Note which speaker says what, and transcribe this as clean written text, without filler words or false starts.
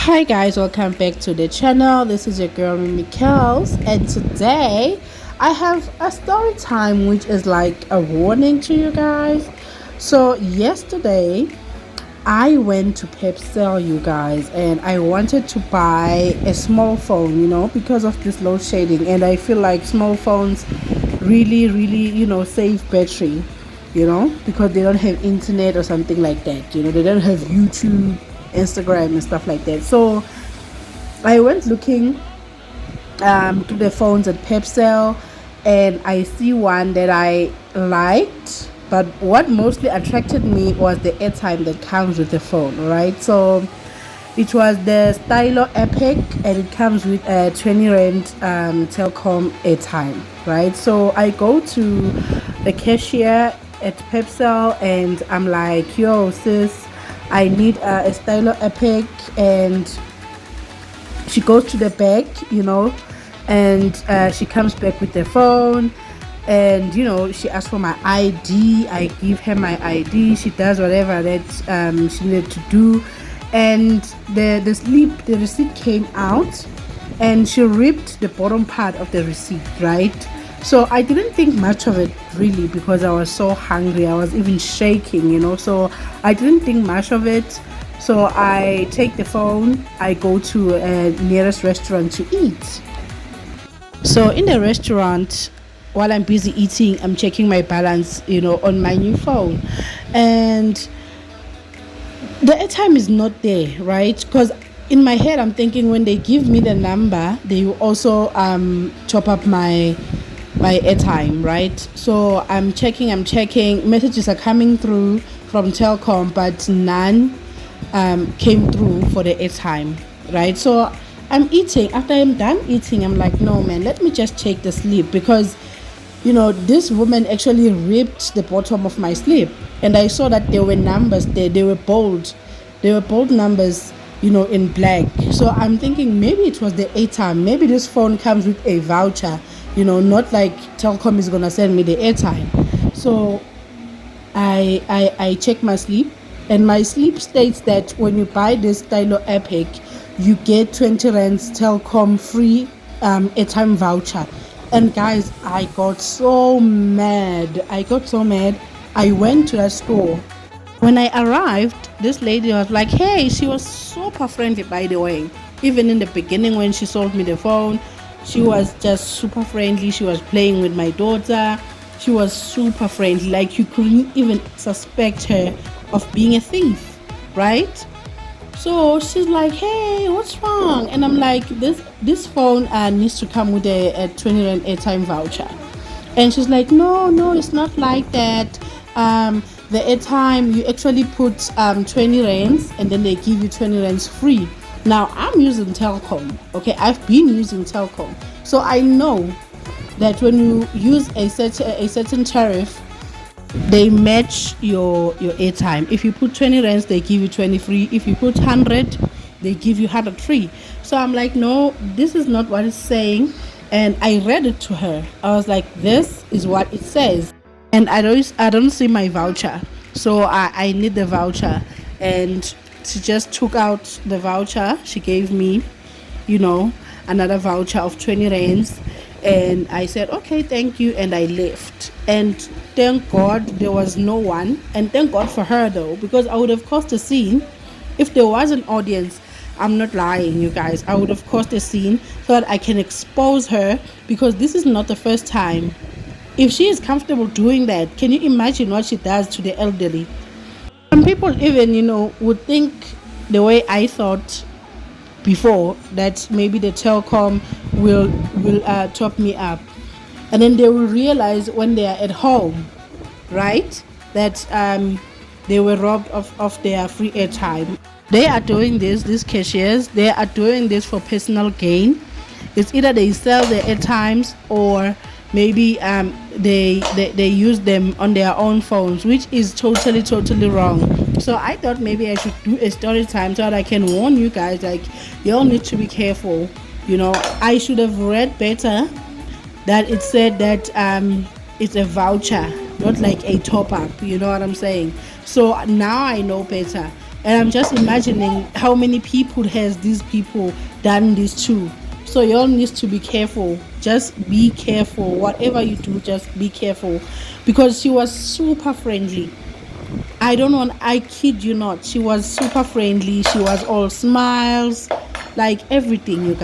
Speaker 1: Hi guys, welcome back to the channel. This is your girl Michaels, and today I have a story time which is like a warning to you guys. So yesterday I went to Pep Cell, you guys, and I wanted to buy a small phone, because of this load shedding, and I feel like small phones really, save battery, because they don't have internet or something like that. They don't have YouTube, Instagram and stuff like that. So I went looking to the phones at Pep Cell, and I see one that I liked, but what mostly attracted me was the airtime that comes with the phone, right? So it was the Stylo Epic, and it comes with a 20 rand telecom airtime, right? So I go to the cashier at Pep Cell, and I'm like, yo sis, I need a Stylo Epic. And she goes to the back, and she comes back with the phone, and she asks for my ID. I give her my ID. She does whatever that she needed to do, and the receipt came out, and she ripped the bottom part of the receipt, right? So I didn't think much of it really, because I was so hungry. I was even shaking, so I didn't think much of it. So I take the phone, I go to a nearest restaurant to eat. So in the restaurant, while I'm busy eating, I'm checking my balance, on my new phone. And the airtime is not there, right? Because in my head, I'm thinking when they give me the number, they will also top up my airtime, right? So I'm checking, messages are coming through from Telcom, but none came through for the airtime, right? So I'm eating. After I'm done eating, I'm like, no man, let me just check the slip, because this woman actually ripped the bottom of my slip, and I saw that there were numbers there. They were bold numbers, in black. So I'm thinking maybe it was the airtime. Maybe this phone comes with a voucher, not like Telcom is gonna send me the airtime. So I check my slip, and my slip states that when you buy this Stylo Epic, you get 20 rands Telcom free airtime voucher. And guys, I got so mad. I went to that store. When I arrived, this lady was like, hey, she was super friendly, by the way. Even in the beginning when she sold me the phone, she was just super friendly. She was playing with my daughter. She was super friendly. Like, you couldn't even suspect her of being a thief, right? So she's like, hey, what's wrong? And I'm like, this phone needs to come with a 20 rand airtime voucher. And she's like, no, it's not like that. The airtime, you actually put 20 rands, and then they give you 20 rands free. Now I'm using Telcom, okay? I've been using Telcom, so I know that when you use a certain tariff, they match your airtime. If you put 20 rands, they give you 20 free. If you put 100, they give you 100 free. So I'm like, no, this is not what it's saying. And I read it to her. I was like, this is what it says, and I don't see my voucher. So I need the voucher. And she just took out the voucher. She gave me, another voucher of 20 rands. And I said, okay, thank you. And I left. And thank God there was no one. And thank God for her, though, because I would have caused a scene. If there was an audience, I'm not lying, you guys, I would have caused a scene so that I can expose her, because this is not the first time. If she is comfortable doing that, can you imagine what she does to the elderly? Some people even, would think the way I thought before, that maybe the Telcom will top me up, and then they will realize when they are at home, right, that they were robbed of their free airtime. They are doing this, these cashiers, they are doing this for personal gain. It's either they sell their airtimes, or maybe they use them on their own phones, which is totally wrong. So I thought maybe I should do a story time so that I can warn you guys, like, you all need to be careful. I should have read better that it said that it's a voucher, not like a top up, you know what I'm saying? So now I know better. And I'm just imagining how many people has these people done this to. So y'all need to be careful. Just be careful. Whatever you do, just be careful. Because she was super friendly. I don't want, I kid you not. She was super friendly. She was all smiles, like everything, you guys.